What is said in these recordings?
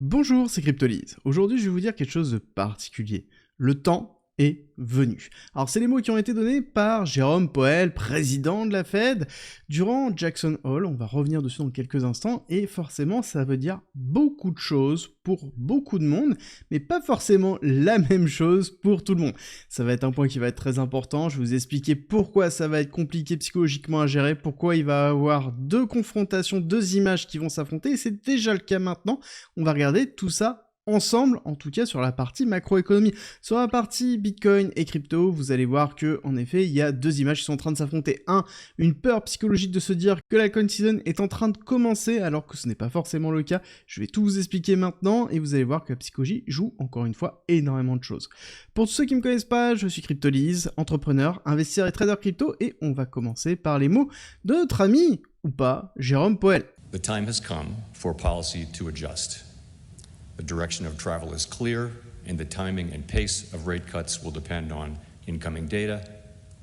Bonjour, c'est Cryptolyse. Aujourd'hui, je vais vous dire quelque chose de particulier. Le temps est venu. Alors, c'est les mots qui ont été donnés par Jérôme Powell, président de la Fed, durant Jackson Hole. On va revenir dessus dans quelques instants. Et forcément, ça veut dire beaucoup de choses pour beaucoup de monde, mais pas forcément la même chose pour tout le monde. Ça va être un point qui va être très important. Je vais vous expliquer pourquoi ça va être compliqué psychologiquement à gérer, pourquoi il va y avoir deux confrontations, deux images qui vont s'affronter. Et c'est déjà le cas maintenant. On va regarder tout ça ensemble, en tout cas sur la partie macroéconomie. Sur la partie Bitcoin et crypto, vous allez voir que, en effet, il y a deux images qui sont en train de s'affronter. Une peur psychologique de se dire que la coin season est en train de commencer, alors que ce n'est pas forcément le cas. Je vais tout vous expliquer maintenant, et vous allez voir que la psychologie joue, encore une fois, énormément de choses. Pour tous ceux qui ne me connaissent pas, je suis Cryptolyse, entrepreneur, investisseur et trader crypto, et on va commencer par les mots de notre ami, ou pas, Jérôme Powell. The time has come for policy to adjust. The direction of travel is clear, and the timing and pace of rate cuts will depend on incoming data,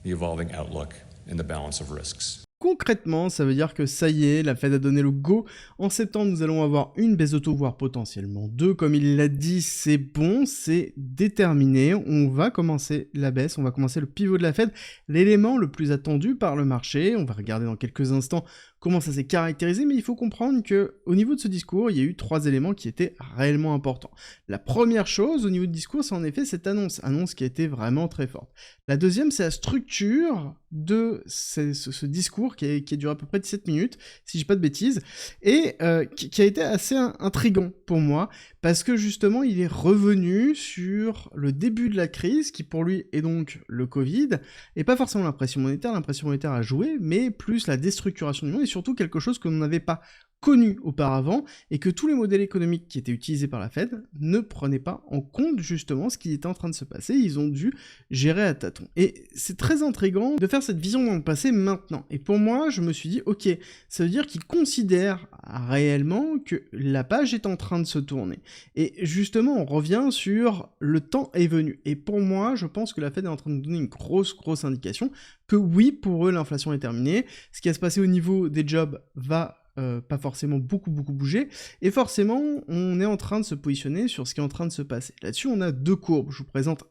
the evolving outlook, and the balance of risks. Concrètement, ça veut dire que ça y est, la Fed a donné le go. En septembre, nous allons avoir une baisse de taux, voire potentiellement deux. Comme il l'a dit, c'est bon, c'est déterminé. On va commencer la baisse, on va commencer le pivot de la Fed, l'élément le plus attendu par le marché. On va regarder dans quelques instants comment ça s'est caractérisé, mais il faut comprendre que au niveau de ce discours, il y a eu trois éléments qui étaient réellement importants. La première chose au niveau du discours, c'est en effet cette annonce qui a été vraiment très forte. La deuxième, c'est la structure de ce discours qui a duré à peu près 17 minutes, si je dis pas de bêtises, et qui a été assez intriguant pour moi, parce que justement, il est revenu sur le début de la crise, qui pour lui est donc le Covid, et pas forcément l'impression monétaire a joué, mais plus la déstructuration du monde, et surtout quelque chose que l'on n'avait pas connu auparavant, et que tous les modèles économiques qui étaient utilisés par la Fed ne prenaient pas en compte justement ce qui était en train de se passer, ils ont dû gérer à tâtons. Et c'est très intriguant de faire cette vision dans le passé maintenant. Et pour moi, je me suis dit, ok, ça veut dire qu'ils considèrent réellement que la page est en train de se tourner. Et justement, on revient sur le temps est venu. Et pour moi, je pense que la Fed est en train de nous donner une grosse indication que oui, pour eux, l'inflation est terminée. Ce qui va se passer au niveau des jobs va pas forcément beaucoup bouger, et forcément, on est en train de se positionner sur ce qui est en train de se passer. Là-dessus, on a deux courbes. Je vous présente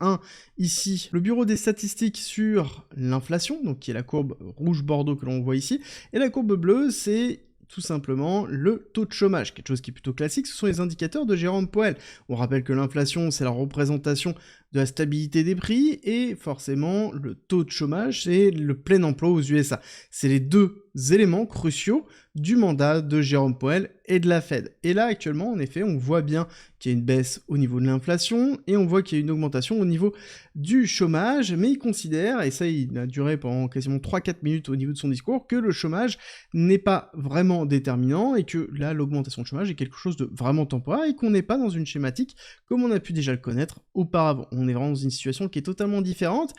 ici, le bureau des statistiques sur l'inflation, donc qui est la courbe rouge-bordeaux que l'on voit ici, et la courbe bleue, c'est tout simplement le taux de chômage, quelque chose qui est plutôt classique, ce sont les indicateurs de Jérôme Powell. On rappelle que l'inflation, c'est la représentation de la stabilité des prix, et forcément, le taux de chômage, c'est le plein emploi aux USA. C'est les deux éléments cruciaux du mandat de Jérôme Powell et de la Fed. Et là, actuellement, en effet, on voit bien qu'il y a une baisse au niveau de l'inflation, et on voit qu'il y a une augmentation au niveau du chômage, mais il considère, et ça il a duré pendant quasiment 3-4 minutes au niveau de son discours, que le chômage n'est pas vraiment déterminant, et que là, l'augmentation de chômage est quelque chose de vraiment temporaire, et qu'on n'est pas dans une schématique comme on a pu déjà le connaître auparavant. On est vraiment dans une situation qui est totalement différente,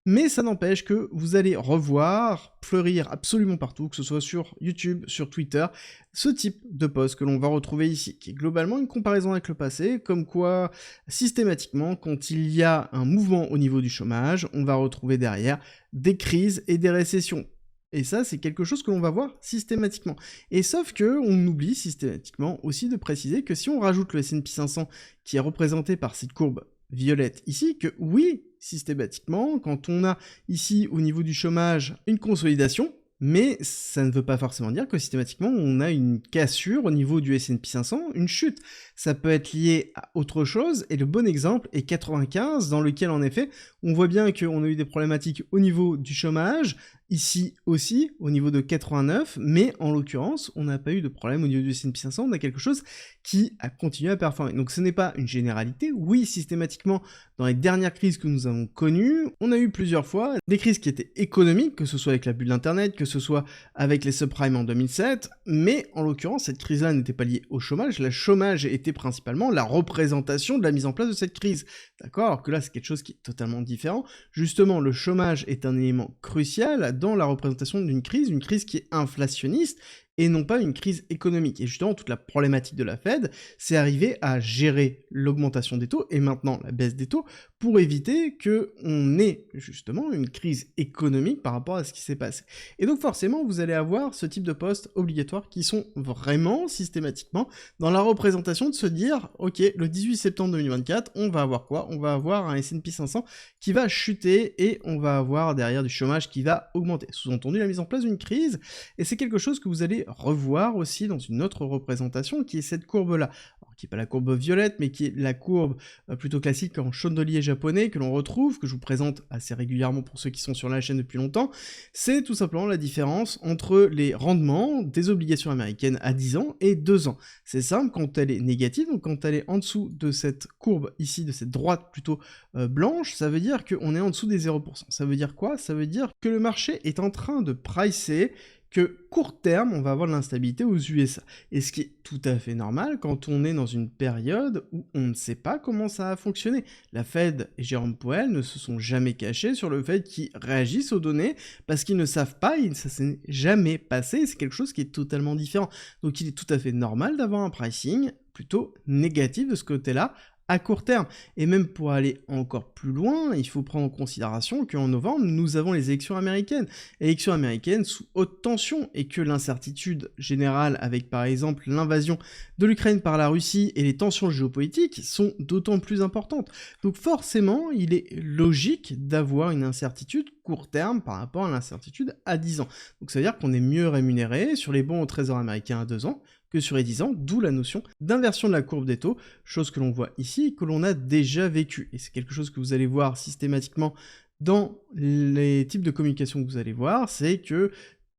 mais ça n'empêche que vous allez revoir fleurir absolument partout, que ce soit sur YouTube, sur Twitter, ce type de post que l'on va retrouver ici, qui est globalement une comparaison avec le passé, comme quoi, systématiquement, quand il y a un mouvement au niveau du chômage, on va retrouver derrière des crises et des récessions. Et ça, c'est quelque chose que l'on va voir systématiquement. Et sauf que on oublie systématiquement aussi de préciser que si on rajoute le S&P 500, qui est représenté par cette courbe violette ici, que oui, systématiquement, quand on a ici au niveau du chômage une consolidation, mais ça ne veut pas forcément dire que systématiquement on a une cassure au niveau du S&P 500, une chute. Ça peut être lié à autre chose, et le bon exemple est 95, dans lequel en effet on voit bien qu'on a eu des problématiques au niveau du chômage, ici aussi, au niveau de 89, mais en l'occurrence, on n'a pas eu de problème au niveau du S&P 500, on a quelque chose qui a continué à performer. Donc ce n'est pas une généralité, oui, systématiquement, dans les dernières crises que nous avons connues, on a eu plusieurs fois des crises qui étaient économiques, que ce soit avec la bulle d'Internet, que ce soit avec les subprimes en 2007, mais en l'occurrence, cette crise-là n'était pas liée au chômage, le chômage était principalement la représentation de la mise en place de cette crise, d'accord? Alors que là, c'est quelque chose qui est totalement différent. Justement, le chômage est un élément crucial dans la représentation d'une crise qui est inflationniste, et non pas une crise économique. Et justement, toute la problématique de la Fed, c'est arriver à gérer l'augmentation des taux et maintenant la baisse des taux pour éviter qu'on ait justement une crise économique par rapport à ce qui s'est passé. Et donc forcément, vous allez avoir ce type de postes obligatoires qui sont vraiment systématiquement dans la représentation de se dire, ok, le 18 septembre 2024, on va avoir quoi? On va avoir un S&P 500 qui va chuter et on va avoir derrière du chômage qui va augmenter. Sous-entendu, la mise en place d'une crise, et c'est quelque chose que vous allez revoir aussi dans une autre représentation qui est cette courbe-là. Alors, qui n'est pas la courbe violette, mais qui est la courbe plutôt classique en chandelier japonais que l'on retrouve, que je vous présente assez régulièrement pour ceux qui sont sur la chaîne depuis longtemps. C'est tout simplement la différence entre les rendements des obligations américaines à 10 ans et 2 ans. C'est simple, quand elle est négative, donc quand elle est en dessous de cette courbe ici, de cette droite plutôt blanche, ça veut dire qu'on est en dessous des 0%. Ça veut dire quoi? Ça veut dire que le marché est en train de pricer que court terme, on va avoir de l'instabilité aux USA. Et ce qui est tout à fait normal quand on est dans une période où on ne sait pas comment ça va fonctionner. La Fed et Jérôme Powell ne se sont jamais cachés sur le fait qu'ils réagissent aux données parce qu'ils ne savent pas, et ça s'est jamais passé, et c'est quelque chose qui est totalement différent. Donc il est tout à fait normal d'avoir un pricing plutôt négatif de ce côté-là, à court terme. Et même pour aller encore plus loin, il faut prendre en considération qu'en novembre, nous avons les élections américaines. Élections américaines sous haute tension, et que l'incertitude générale avec par exemple l'invasion de l'Ukraine par la Russie et les tensions géopolitiques sont d'autant plus importantes. Donc forcément, il est logique d'avoir une incertitude court terme par rapport à l'incertitude à 10 ans. Donc ça veut dire qu'on est mieux rémunéré sur les bons au trésor américain à 2 ans que sur les 10 ans, d'où la notion d'inversion de la courbe des taux, chose que l'on voit ici et que l'on a déjà vécu. Et c'est quelque chose que vous allez voir systématiquement dans les types de communication que vous allez voir, c'est que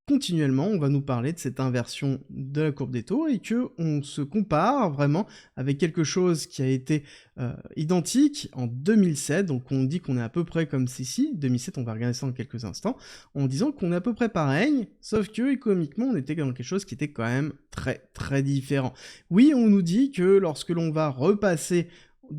continuellement, on va nous parler de cette inversion de la courbe des taux et que on se compare vraiment avec quelque chose qui a été identique en 2007, donc on dit qu'on est à peu près comme ceci, 2007, on va regarder ça dans quelques instants, en disant qu'on est à peu près pareil, sauf que économiquement, on était dans quelque chose qui était quand même très très différent. Oui, on nous dit que lorsque l'on va repasser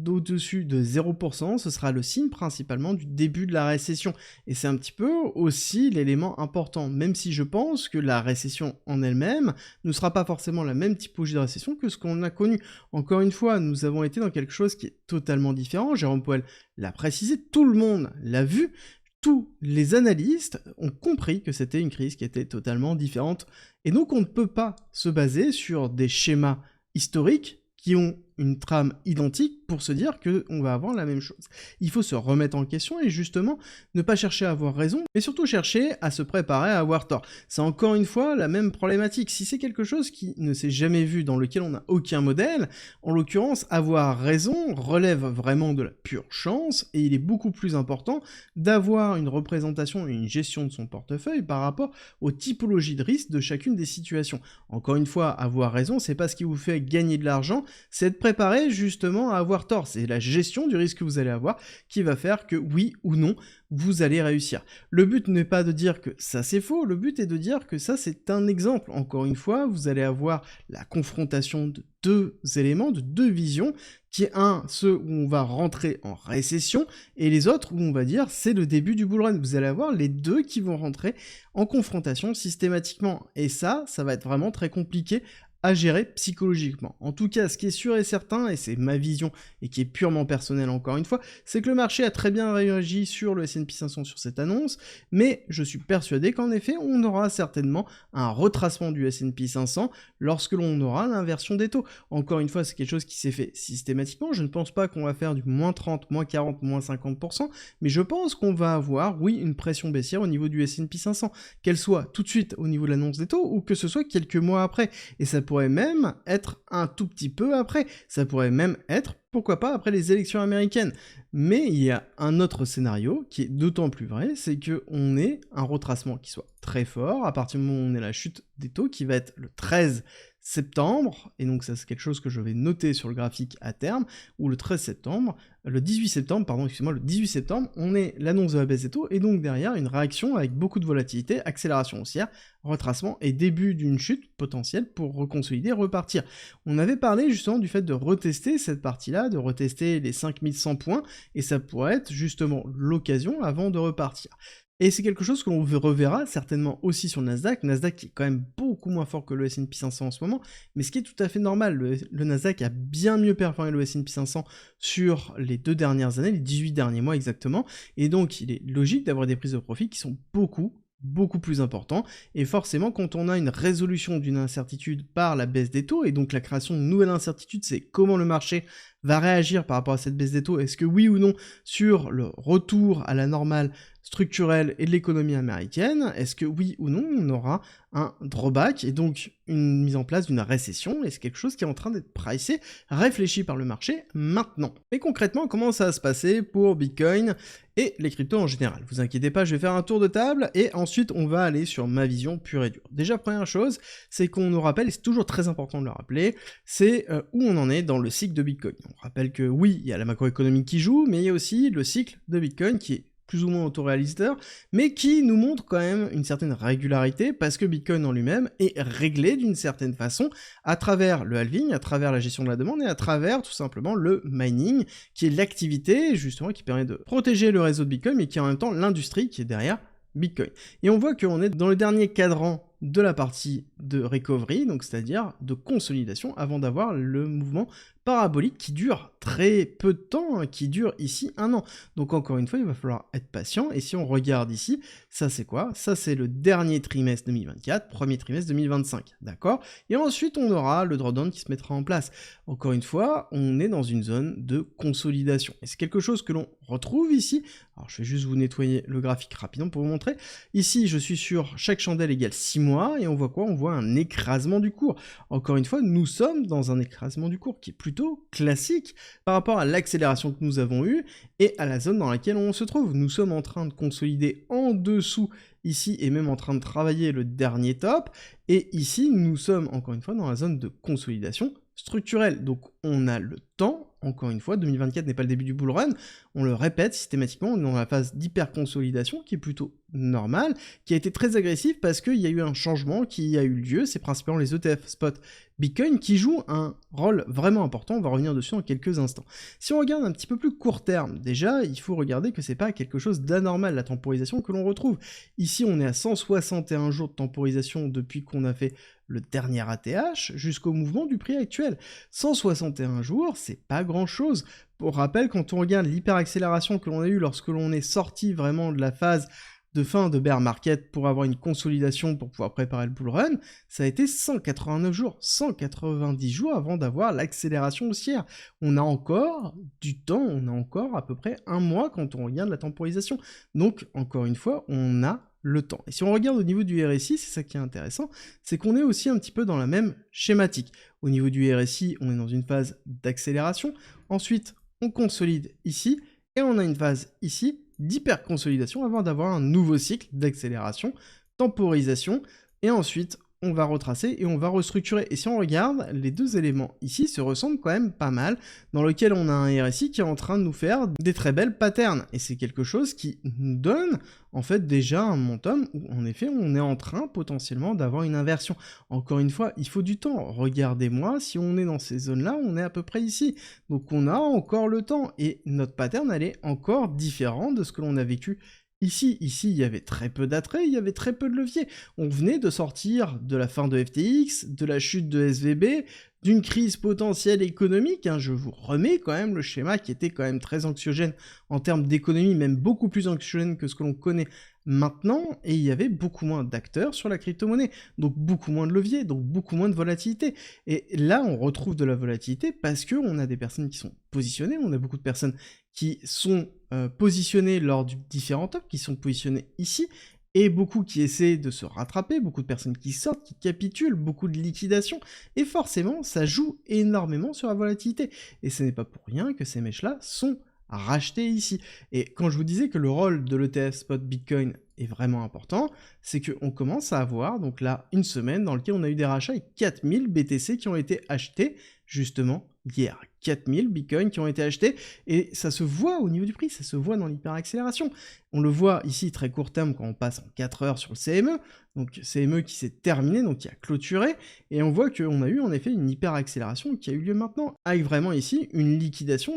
au-dessus de 0%, ce sera le signe principalement du début de la récession. Et c'est un petit peu aussi l'élément important, même si je pense que la récession en elle-même ne sera pas forcément la même typologie de récession que ce qu'on a connu. Encore une fois, nous avons été dans quelque chose qui est totalement différent. Jérôme Powell l'a précisé, tout le monde l'a vu. Tous les analystes ont compris que c'était une crise qui était totalement différente. Et donc on ne peut pas se baser sur des schémas historiques qui ont une trame identique pour se dire qu'on va avoir la même chose. Il faut se remettre en question et justement ne pas chercher à avoir raison, mais surtout chercher à se préparer à avoir tort. C'est encore une fois la même problématique. Si c'est quelque chose qui ne s'est jamais vu, dans lequel on n'a aucun modèle, en l'occurrence, avoir raison relève vraiment de la pure chance et il est beaucoup plus important d'avoir une représentation et une gestion de son portefeuille par rapport aux typologies de risque de chacune des situations. Encore une fois, avoir raison, c'est pas ce qui vous fait gagner de l'argent, c'est être préparé justement à avoir tort. C'est la gestion du risque que vous allez avoir qui va faire que oui ou non, vous allez réussir. Le but n'est pas de dire que ça c'est faux, le but est de dire que ça c'est un exemple. Encore une fois, vous allez avoir la confrontation de deux éléments, de deux visions, qui est ceux où on va rentrer en récession, et les autres où on va dire c'est le début du bull run. Vous allez avoir les deux qui vont rentrer en confrontation systématiquement. Et ça va être vraiment très compliqué à gérer psychologiquement. En tout cas, ce qui est sûr et certain, et c'est ma vision, et qui est purement personnelle encore une fois, c'est que le marché a très bien réagi sur le S&P 500 sur cette annonce, mais je suis persuadé qu'en effet, on aura certainement un retracement du S&P 500 lorsque l'on aura l'inversion des taux. Encore une fois, c'est quelque chose qui s'est fait systématiquement, je ne pense pas qu'on va faire du moins 30, moins 40, moins 50%, mais je pense qu'on va avoir, oui, une pression baissière au niveau du S&P 500, qu'elle soit tout de suite au niveau de l'annonce des taux, ou que ce soit quelques mois après, et ça pourrait même être un tout petit peu après, ça pourrait même être, pourquoi pas, après les élections américaines. Mais il y a un autre scénario qui est d'autant plus vrai, c'est qu'on ait un retracement qui soit très fort, à partir du moment où on est la chute des taux, qui va être le 13 septembre, et donc ça c'est quelque chose que je vais noter sur le graphique à terme, ou le 13 septembre, le 18 septembre, pardon, excusez-moi, le 18 septembre, on est l'annonce de la baisse des taux, et donc derrière une réaction avec beaucoup de volatilité, accélération haussière, retracement et début d'une chute potentielle pour reconsolider, repartir. On avait parlé justement du fait de retester cette partie-là, de retester les 5100 points, et ça pourrait être justement l'occasion avant de repartir. Et c'est quelque chose que l'on reverra certainement aussi sur le Nasdaq. Le Nasdaq qui est quand même beaucoup moins fort que le S&P 500 en ce moment, mais ce qui est tout à fait normal. Le Nasdaq a bien mieux performé le S&P 500 sur les 2 dernières années, les 18 derniers mois exactement, et donc il est logique d'avoir des prises de profit qui sont beaucoup plus importants, et forcément quand on a une résolution d'une incertitude par la baisse des taux, et donc la création d'une nouvelle incertitude, c'est comment le marché va réagir par rapport à cette baisse des taux, est-ce que oui ou non sur le retour à la normale structurelle et de l'économie américaine, est-ce que oui ou non on aura un drawback et donc une mise en place d'une récession, et c'est quelque chose qui est en train d'être pricé, réfléchi par le marché maintenant. Mais concrètement, comment ça va se passer pour Bitcoin et les cryptos en général? Vous inquiétez pas, je vais faire un tour de table et ensuite on va aller sur ma vision pure et dure. Déjà, première chose, c'est qu'on nous rappelle, et c'est toujours très important de le rappeler, c'est où on en est dans le cycle de Bitcoin. On rappelle que oui, il y a la macroéconomie qui joue, mais il y a aussi le cycle de Bitcoin qui est plus ou moins autoréalisateur, mais qui nous montre quand même une certaine régularité, parce que Bitcoin en lui-même est réglé d'une certaine façon à travers le halving, à travers la gestion de la demande, et à travers tout simplement le mining, qui est l'activité justement qui permet de protéger le réseau de Bitcoin, mais qui est en même temps l'industrie qui est derrière Bitcoin. Et on voit qu'on est dans le dernier cadran de la partie de recovery, donc c'est-à-dire de consolidation, avant d'avoir le mouvement parabolique qui dure très peu de temps, qui dure ici 1 an. Donc encore une fois, il va falloir être patient, et si on regarde ici, ça c'est quoi? Ça c'est le dernier trimestre 2024, premier trimestre 2025, d'accord? Et ensuite on aura le drawdown qui se mettra en place. Encore une fois, on est dans une zone de consolidation, et c'est quelque chose que l'on retrouve ici. Alors je vais juste vous nettoyer le graphique rapidement pour vous montrer. Ici je suis sur chaque chandelle égale 6 mois, et on voit quoi? On voit un écrasement du cours. Encore une fois, nous sommes dans un écrasement du cours qui est plutôt classique par rapport à l'accélération que nous avons eue et à la zone dans laquelle on se trouve. Nous sommes en train de consolider en dessous ici et même en train de travailler le dernier top, et ici nous sommes encore une fois dans la zone de consolidation structurelle. Donc on a le temps, encore une fois, 2024 n'est pas le début du bull run, on le répète systématiquement, on est dans la phase d'hyper-consolidation qui est plutôt normale, qui a été très agressive parce qu'il y a eu un changement qui a eu lieu, c'est principalement les ETF spot Bitcoin qui jouent un rôle vraiment important, on va revenir dessus en quelques instants. Si on regarde un petit peu plus court terme, déjà, il faut regarder que c'est pas quelque chose d'anormal la temporisation que l'on retrouve. Ici, on est à 161 jours de temporisation depuis qu'on a fait le dernier ATH jusqu'au mouvement du prix actuel. 161 jours, c'est pas grand-chose. Pour rappel, quand on regarde l'hyperaccélération que l'on a eue lorsque l'on est sorti vraiment de la phase de fin de bear market pour avoir une consolidation pour pouvoir préparer le bull run, ça a été 189 jours, 190 jours avant d'avoir l'accélération haussière. On a encore du temps, on a encore à peu près 1 mois quand on regarde la temporisation. Donc, encore une fois, on a le temps. Et si on regarde au niveau du RSI, c'est ça qui est intéressant, c'est qu'on est aussi un petit peu dans la même schématique. Au niveau du RSI, on est dans une phase d'accélération, ensuite on consolide ici, et on a une phase ici d'hyper-consolidation avant d'avoir un nouveau cycle d'accélération, temporisation, et ensuite on va retracer et on va restructurer. Et si on regarde, les deux éléments ici se ressemblent quand même pas mal, dans lequel on a un RSI qui est en train de nous faire des très belles patterns. Et c'est quelque chose qui nous donne en fait déjà un momentum où en effet on est en train potentiellement d'avoir une inversion. Encore une fois, il faut du temps. Regardez-moi, si on est dans ces zones-là, on est à peu près ici. Donc on a encore le temps et notre pattern elle est encore différente de ce que l'on a vécu ici, il y avait très peu d'attrait, il y avait très peu de levier. On venait de sortir de la fin de FTX, de la chute de SVB, d'une crise potentielle économique, hein. Je vous remets quand même le schéma qui était quand même très anxiogène en termes d'économie, même beaucoup plus anxiogène que ce que l'on connaît maintenant, et il y avait beaucoup moins d'acteurs sur la crypto-monnaie, donc beaucoup moins de levier, donc beaucoup moins de volatilité. Et là, on retrouve de la volatilité parce qu'on a des personnes qui sont positionnées, on a beaucoup de personnes qui sont positionnées lors du différent top, qui sont positionnées ici, et beaucoup qui essaient de se rattraper, beaucoup de personnes qui sortent, qui capitulent, beaucoup de liquidations, et forcément, ça joue énormément sur la volatilité. Et ce n'est pas pour rien que ces mèches-là sont rachetées ici. Et quand je vous disais que le rôle de l'ETF spot Bitcoin est vraiment important, c'est qu'on commence à avoir, donc là, une semaine dans laquelle on a eu des rachats et 4000 BTC qui ont été achetés, justement, hier. 4000 Bitcoin qui ont été achetés, et ça se voit au niveau du prix, ça se voit dans l'hyperaccélération. On le voit ici très court terme quand on passe en 4 heures sur le CME, donc CME qui s'est terminé, donc qui a clôturé, et on voit qu'on a eu en effet une hyperaccélération qui a eu lieu maintenant, avec vraiment ici une liquidation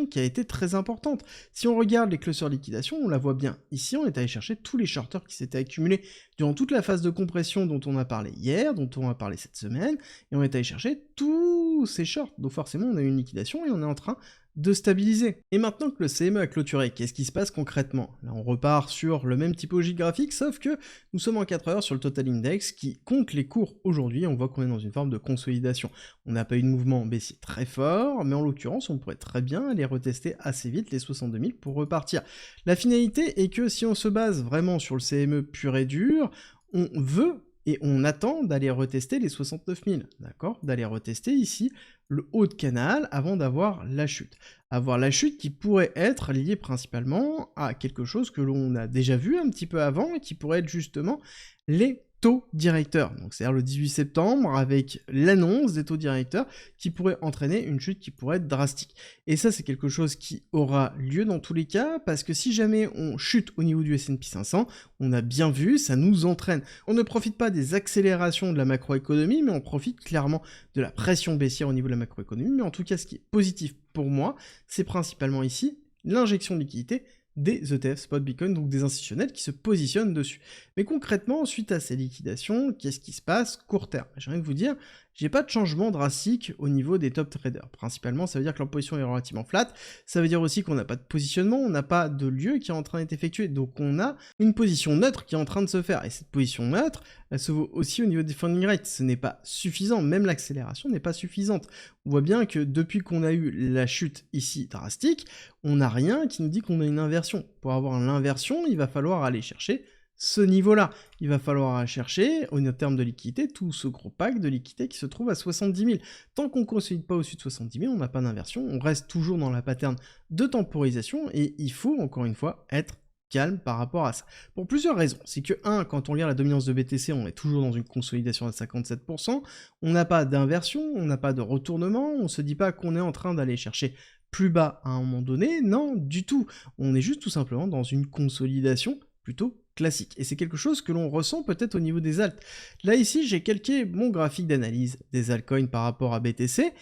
qui a été très importante. Si on regarde les clusters liquidation, on la voit bien. Ici, on est allé chercher tous les shorters qui s'étaient accumulés durant toute la phase de compression dont on a parlé hier, dont on a parlé cette semaine, et on est allé chercher tous ces shorts. Donc forcément, on a eu une liquidation et on est en train de stabiliser. Et maintenant que le CME a clôturé, qu'est-ce qui se passe concrètement? Là, on repart sur le même typologie graphique, sauf que nous sommes en 4 heures sur le Total Index qui compte les cours aujourd'hui. On voit qu'on est dans une forme de consolidation. On n'a pas eu de mouvement baissier très fort, mais en l'occurrence, on pourrait très bien aller retester assez vite les 62 000 pour repartir. La finalité est que si on se base vraiment sur le CME pur et dur, on veut et on attend d'aller retester les 69 000, d'accord? D'aller retester ici le haut de canal avant d'avoir la chute. Avoir la chute qui pourrait être liée principalement à quelque chose que l'on a déjà vu un petit peu avant et qui pourrait être justement les taux directeurs. Donc c'est-à-dire le 18 septembre avec l'annonce des taux directeurs qui pourrait entraîner une chute qui pourrait être drastique. Et ça c'est quelque chose qui aura lieu dans tous les cas parce que si jamais on chute au niveau du S&P 500, on a bien vu, ça nous entraîne. On ne profite pas des accélérations de la macroéconomie, mais on profite clairement de la pression baissière au niveau de la macroéconomie. Mais en tout cas ce qui est positif pour moi, c'est principalement ici l'injection de liquidité des ETF spot Bitcoin, donc des institutionnels qui se positionnent dessus. Mais concrètement, suite à ces liquidations, qu'est-ce qui se passe court terme? J'ai envie de vous dire, j'ai pas de changement drastique au niveau des top traders. Principalement, ça veut dire que leur position est relativement flat, ça veut dire aussi qu'on n'a pas de positionnement, on n'a pas de lieu qui est en train d'être effectué, donc on a une position neutre qui est en train de se faire. Et cette position neutre, elle se vaut aussi au niveau des funding rates. Ce n'est pas suffisant, même l'accélération n'est pas suffisante. On voit bien que depuis qu'on a eu la chute ici drastique, on n'a rien qui nous dit qu'on a une inversion. Pour avoir l'inversion, il va falloir aller chercher ce niveau-là. Il va falloir aller chercher, en termes de liquidité, tout ce gros pack de liquidité qui se trouve à 70 000. Tant qu'on ne consolide pas au-dessus de 70 000, on n'a pas d'inversion, on reste toujours dans la pattern de temporisation et il faut, encore une fois, être calme par rapport à ça. Pour plusieurs raisons. C'est que, quand on regarde la dominance de BTC, on est toujours dans une consolidation à 57%, on n'a pas d'inversion, on n'a pas de retournement, on se dit pas qu'on est en train d'aller chercher plus bas à un moment donné, non, du tout. On est juste tout simplement dans une consolidation plutôt classique. Et c'est quelque chose que l'on ressent peut-être au niveau des alts. Là, ici, j'ai calqué mon graphique d'analyse des altcoins par rapport à BTC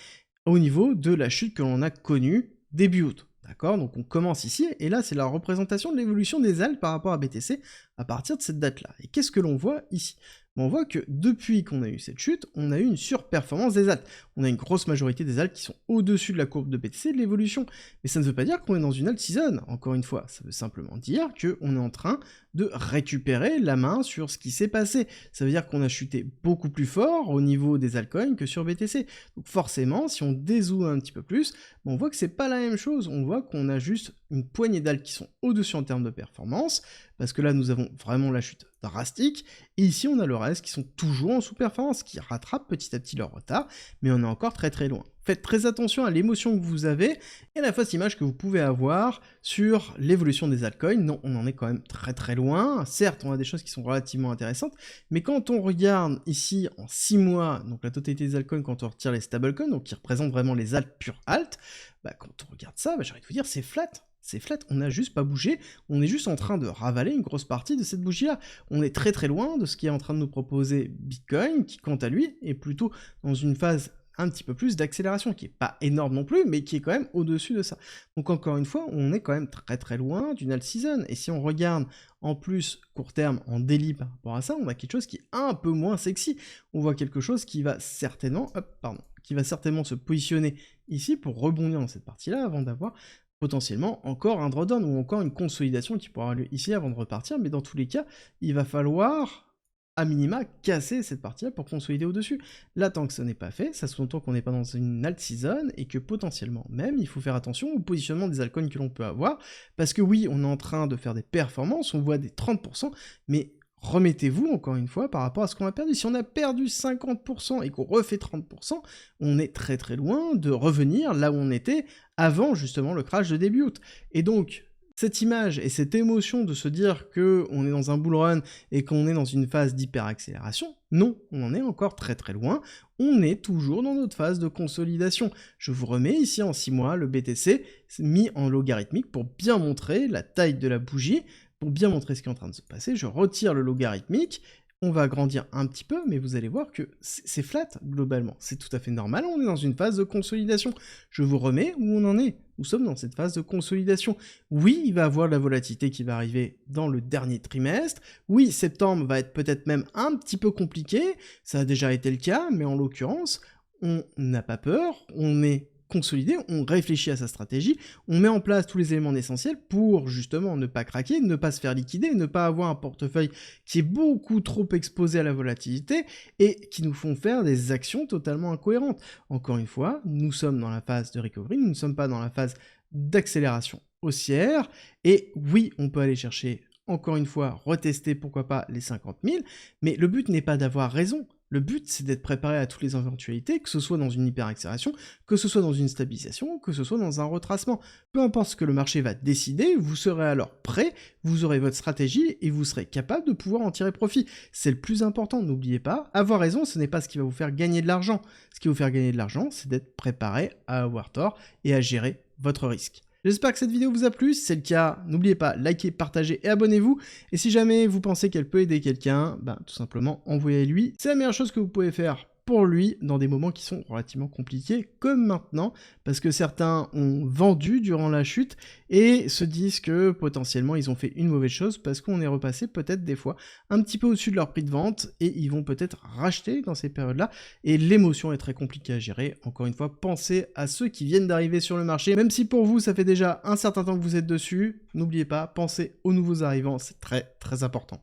au niveau de la chute que l'on a connue début août. D'accord? Donc on commence ici, et là, c'est la représentation de l'évolution des alts par rapport à BTC à partir de cette date-là. Et qu'est-ce que l'on voit ici? On voit que depuis qu'on a eu cette chute, on a eu une surperformance des alts. On a une grosse majorité des alts qui sont au-dessus de la courbe de BTC de l'évolution. Mais ça ne veut pas dire qu'on est dans une alt season, encore une fois. Ça veut simplement dire qu'on est en train de récupérer la main sur ce qui s'est passé. Ça veut dire qu'on a chuté beaucoup plus fort au niveau des altcoins que sur BTC. Donc forcément, si on dézoome un petit peu plus, on voit que c'est pas la même chose. On voit qu'on a juste une poignée d'alts qui sont au-dessus en termes de performance, parce que là, nous avons vraiment la chute drastique, et ici, on a le reste qui sont toujours en sous-performance, qui rattrapent petit à petit leur retard, mais on est encore très très loin. Faites très attention à l'émotion que vous avez, et à la fausse image que vous pouvez avoir sur l'évolution des altcoins. Non, on en est quand même très très loin. Certes, on a des choses qui sont relativement intéressantes, mais quand on regarde ici en 6 mois, donc la totalité des altcoins, quand on retire les stablecoins, donc qui représentent vraiment les alts pure alt, quand on regarde ça, j'ai envie de vous dire, c'est flat. C'est flat, on n'a juste pas bougé, on est juste en train de ravaler une grosse partie de cette bougie-là. On est très très loin de ce qui est en train de nous proposer Bitcoin, qui quant à lui est plutôt dans une phase un petit peu plus d'accélération, qui est pas énorme non plus, mais qui est quand même au-dessus de ça. Donc encore une fois, on est quand même très très loin d'une alt season, et si on regarde en plus court terme en daily par rapport à ça, on a quelque chose qui est un peu moins sexy. On voit quelque chose qui va certainement, se positionner ici pour rebondir dans cette partie-là avant d'avoir potentiellement encore un drawdown ou encore une consolidation qui pourra avoir lieu ici avant de repartir, mais dans tous les cas, il va falloir à minima casser cette partie-là pour consolider au-dessus. Là, tant que ce n'est pas fait, ça sous-entend qu'on n'est pas dans une alt season et que potentiellement même, il faut faire attention au positionnement des altcoins que l'on peut avoir, parce que oui, on est en train de faire des performances, on voit des 30%, mais remettez-vous encore une fois par rapport à ce qu'on a perdu. Si on a perdu 50% et qu'on refait 30%, on est très très loin de revenir là où on était avant justement le crash de début août. Et donc, cette image et cette émotion de se dire qu'on est dans un bull run et qu'on est dans une phase d'hyper-accélération, non, on en est encore très très loin, on est toujours dans notre phase de consolidation. Je vous remets ici en 6 mois le BTC mis en logarithmique pour bien montrer la taille de la bougie, pour bien montrer ce qui est en train de se passer. Je retire le logarithmique, on va agrandir un petit peu, mais vous allez voir que c'est flat, globalement. C'est tout à fait normal, on est dans une phase de consolidation. Je vous remets où on en est. Nous sommes dans cette phase de consolidation. Oui, il va y avoir de la volatilité qui va arriver dans le dernier trimestre. Oui, septembre va être peut-être même un petit peu compliqué. Ça a déjà été le cas, mais en l'occurrence, on n'a pas peur, on est consolidé, on réfléchit à sa stratégie, on met en place tous les éléments essentiels pour justement ne pas craquer, ne pas se faire liquider, ne pas avoir un portefeuille qui est beaucoup trop exposé à la volatilité et qui nous font faire des actions totalement incohérentes. Encore une fois, nous sommes dans la phase de recovery, nous ne sommes pas dans la phase d'accélération haussière, et oui, on peut aller chercher, encore une fois, retester pourquoi pas les 50 000, mais le but n'est pas d'avoir raison. Le but, c'est d'être préparé à toutes les éventualités, que ce soit dans une hyperaccélération, que ce soit dans une stabilisation, que ce soit dans un retracement. Peu importe ce que le marché va décider, vous serez alors prêt, vous aurez votre stratégie et vous serez capable de pouvoir en tirer profit. C'est le plus important, n'oubliez pas. Avoir raison, ce n'est pas ce qui va vous faire gagner de l'argent. Ce qui va vous faire gagner de l'argent, c'est d'être préparé à avoir tort et à gérer votre risque. J'espère que cette vidéo vous a plu, si c'est le cas, n'oubliez pas, likez, partagez et abonnez-vous. Et si jamais vous pensez qu'elle peut aider quelqu'un, tout simplement envoyez-lui. C'est la meilleure chose que vous pouvez faire pour lui dans des moments qui sont relativement compliqués, comme maintenant, parce que certains ont vendu durant la chute et se disent que potentiellement ils ont fait une mauvaise chose parce qu'on est repassé peut-être des fois un petit peu au-dessus de leur prix de vente et ils vont peut-être racheter dans ces périodes-là et l'émotion est très compliquée à gérer. Encore une fois, pensez à ceux qui viennent d'arriver sur le marché, même si pour vous ça fait déjà un certain temps que vous êtes dessus, n'oubliez pas, pensez aux nouveaux arrivants, c'est très très important.